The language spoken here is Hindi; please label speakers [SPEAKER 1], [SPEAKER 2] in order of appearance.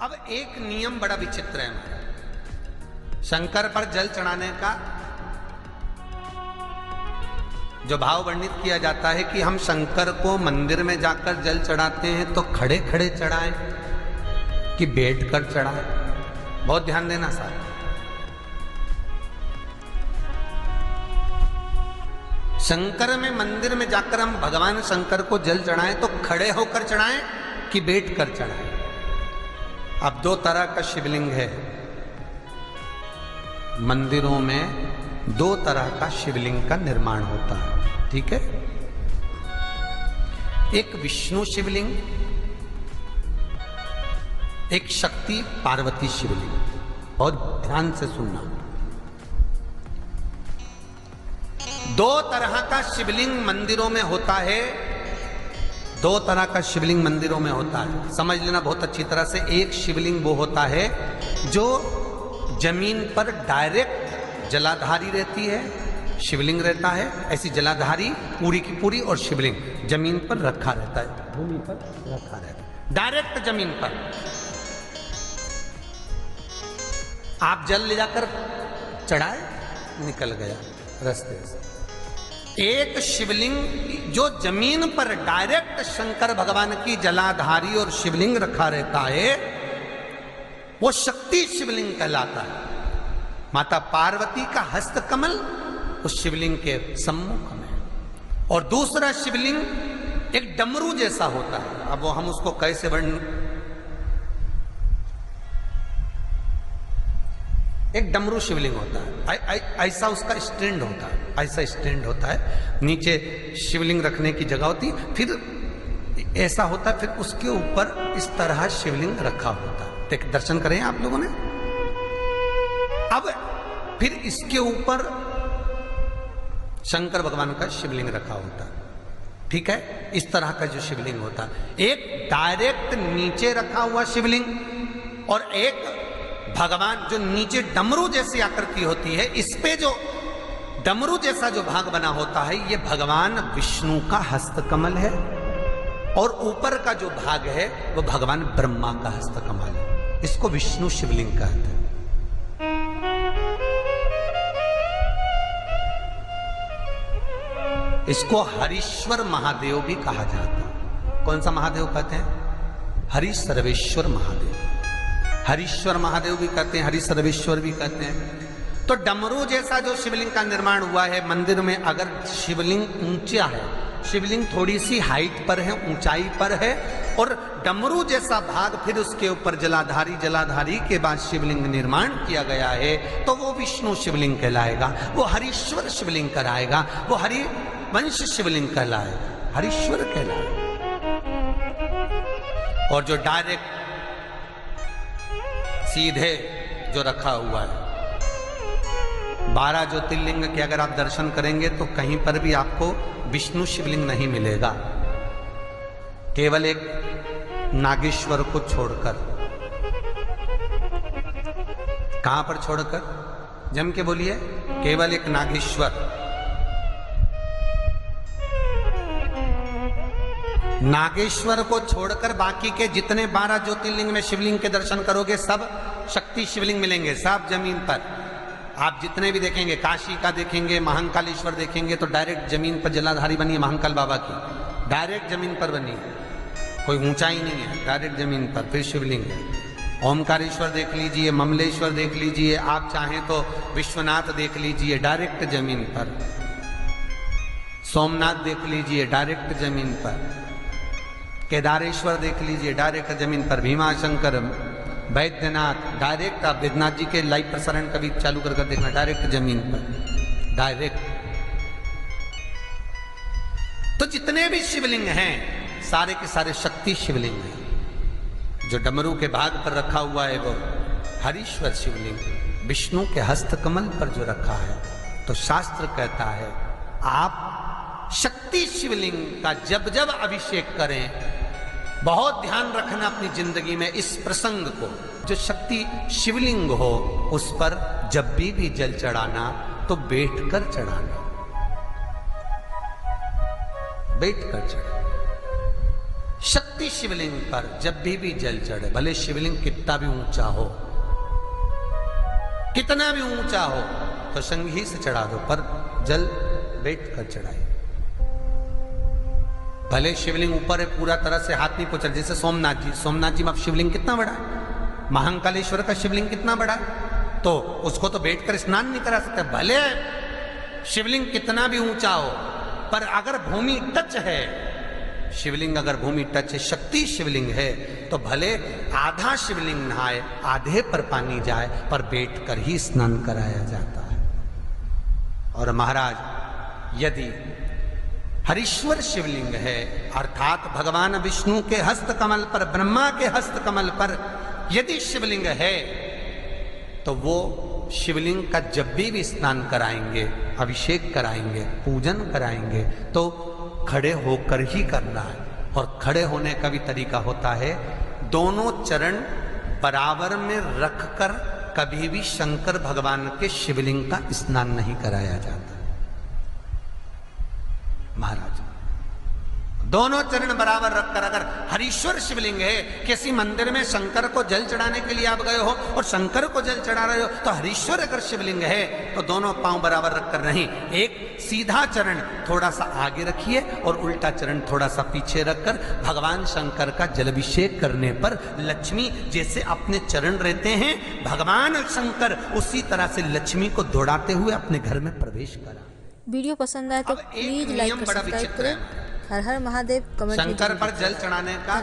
[SPEAKER 1] अब एक नियम बड़ा विचित्र है शंकर पर जल चढ़ाने का। जो भाव वर्णित किया जाता है कि हम शंकर को मंदिर में जाकर जल चढ़ाते हैं तो खड़े खड़े चढ़ाएं कि बैठ कर चढ़ाएं। बहुत ध्यान देना साहब। शंकर में मंदिर में जाकर हम भगवान शंकर को जल चढ़ाएं तो खड़े होकर चढ़ाएं कि बैठ कर चढ़ाएं। अब दो तरह का शिवलिंग है मंदिरों में, दो तरह का शिवलिंग का निर्माण होता है, ठीक है। एक विष्णु शिवलिंग, एक शक्ति पार्वती शिवलिंग। और ध्यान से सुनना, दो तरह का शिवलिंग मंदिरों में होता है, दो तरह का शिवलिंग मंदिरों में होता है, समझ लेना बहुत अच्छी तरह से। एक शिवलिंग वो होता है जो जमीन पर डायरेक्ट जलाधारी रहती है, शिवलिंग रहता है, ऐसी जलाधारी पूरी की पूरी, और शिवलिंग जमीन पर रखा रहता है, भूमि पर रखा रहता है, डायरेक्ट जमीन पर। आप जल ले जाकर चढ़ाए, निकल गया रास्ते से। एक शिवलिंग जो जमीन पर डायरेक्ट शंकर भगवान की जलाधारी और शिवलिंग रखा रहता है, वो शक्ति शिवलिंग कहलाता है। माता पार्वती का हस्त कमल उस शिवलिंग के सम्मुख में। और दूसरा शिवलिंग एक डमरू जैसा होता है। अब वो हम उसको कैसे वर्णन, एक डमरू शिवलिंग होता है, ऐसा उसका स्टैंड होता है, ऐसा स्टैंड होता है, नीचे शिवलिंग रखने की जगह होती, फिर ऐसा होता है, फिर उसके ऊपर इस तरह शिवलिंग रखा होता है। देख, दर्शन करें आप लोगों ने। अब फिर इसके ऊपर शंकर भगवान का शिवलिंग रखा होता है, ठीक है। इस तरह का जो शिवलिंग होता है, एक डायरेक्ट नीचे रखा हुआ शिवलिंग और एक भगवान जो नीचे डमरू जैसी आकृति होती है, इस पे जो डमरू जैसा जो भाग बना होता है, ये भगवान विष्णु का हस्तकमल है, और ऊपर का जो भाग है वो भगवान ब्रह्मा का हस्तकमल है। इसको विष्णु शिवलिंग कहते हैं। इसको हरीश्वर महादेव भी कहा जाता है। कौन सा महादेव कहते हैं? हरि सर्वेश्वर महादेव। हरीश्वर महादेव भी कहते हैं, हरि सर्वेश्वर भी कहते हैं। तो डमरू जैसा जो शिवलिंग का निर्माण हुआ है मंदिर में, अगर शिवलिंग ऊंचा है, शिवलिंग थोड़ी सी हाइट पर है, ऊंचाई पर है, और डमरू जैसा भाग फिर उसके ऊपर जलाधारी के बाद शिवलिंग निर्माण किया गया है, तो वो विष्णु शिवलिंग कहलाएगा, वो हरीश्वर शिवलिंग कहलाएगा, वो हरि वंश शिवलिंग कहलाएगा, हरीश्वर कहलाएगा। और जो डायरेक्ट सीधे जो रखा हुआ है, 12 ज्योतिर्लिंग के अगर आप दर्शन करेंगे तो कहीं पर भी आपको विष्णु शिवलिंग नहीं मिलेगा, केवल एक नागेश्वर को छोड़कर। कहां पर छोड़कर? जम के बोलिए। केवल एक नागेश्वर। नागेश्वर को छोड़कर बाकी के जितने 12 ज्योतिर्लिंग में शिवलिंग के दर्शन करोगे सब शक्ति शिवलिंग मिलेंगे, सब जमीन पर। आप जितने भी देखेंगे, काशी का देखेंगे, महाकालेश्वर देखेंगे, तो डायरेक्ट जमीन पर जलाधारी बनी है महाकाल बाबा की, डायरेक्ट जमीन पर बनी है, कोई ऊंचाई नहीं है, डायरेक्ट जमीन पर फिर शिवलिंग है। ओमकारेश्वर देख लीजिए, ममलेश्वर देख लीजिए, आप चाहें तो विश्वनाथ देख लीजिए, डायरेक्ट जमीन पर। सोमनाथ देख लीजिए, डायरेक्ट जमीन पर। केदारेश्वर देख लीजिए, डायरेक्ट जमीन पर। भीमाशंकर, वैद्यनाथ, डायरेक्ट। आप वैद्यनाथ जी के लाइव प्रसारण कभी चालू कर देखना, डायरेक्ट जमीन पर, डायरेक्ट। तो जितने भी शिवलिंग हैं सारे के सारे शक्ति शिवलिंग हैं। जो डमरू के भाग पर रखा हुआ है वो हरीश्वर शिवलिंग, विष्णु के हस्तकमल पर जो रखा है, तो शास्त्र कहता है आप शक्ति शिवलिंग का जब जब अभिषेक करें, बहुत ध्यान रखना अपनी जिंदगी में इस प्रसंग को, जो शक्ति शिवलिंग हो उस पर जब भी जल चढ़ाना तो बैठकर चढ़ाना, बैठकर चढ़ाना। शक्ति शिवलिंग पर जब भी जल चढ़े, भले शिवलिंग कितना भी ऊंचा हो, कितना भी ऊंचा हो, तो संगी से चढ़ा दो, पर जल बैठ कर चढ़ाए। भले शिवलिंग ऊपर है, पूरा तरह से हाथ नहीं पहुंचा, जैसे सोमनाथ जी में अब शिवलिंग कितना बड़ा है, महाकालेश्वर का शिवलिंग कितना बड़ा है, तो उसको तो बैठकर स्नान नहीं करा सकते। भले शिवलिंग कितना भी ऊंचा हो, पर अगर भूमि टच है, शिवलिंग अगर भूमि टच है, शक्ति शिवलिंग है, तो भले आधा शिवलिंग नहाए, आधे पर पानी जाए, पर बैठकर ही स्नान कराया जाता है। और महाराज यदि हरीश्वर शिवलिंग है, अर्थात भगवान विष्णु के हस्त कमल पर, ब्रह्मा के हस्त कमल पर यदि शिवलिंग है, तो वो शिवलिंग का जब भी स्नान कराएंगे, अभिषेक कराएंगे, पूजन कराएंगे, तो खड़े होकर ही करना है। और खड़े होने का भी तरीका होता है, दोनों चरण बराबर में रखकर कभी भी शंकर भगवान के शिवलिंग का स्नान नहीं कराया जाता। महाराज दोनों चरण बराबर रखकर, अगर हरीश्वर शिवलिंग है, किसी मंदिर में शंकर को जल चढ़ाने के लिए आप गए हो और शंकर को जल चढ़ा रहे हो, तो हरीश्वर अगर शिवलिंग है तो दोनों पांव बराबर रखकर नहीं, एक सीधा चरण थोड़ा सा आगे रखिए और उल्टा चरण थोड़ा सा पीछे रखकर भगवान शंकर का जलाभिषेक करने पर लक्ष्मी जैसे अपने चरण रहते हैं, भगवान शंकर उसी तरह से लक्ष्मी को दौड़ाते हुए अपने घर में प्रवेश करा।
[SPEAKER 2] वीडियो पसंद आए तो प्लीज लाइक और सब्सक्राइब करें। हर हर महादेव। कमेंट
[SPEAKER 1] शंकर पर जल चढ़ाने का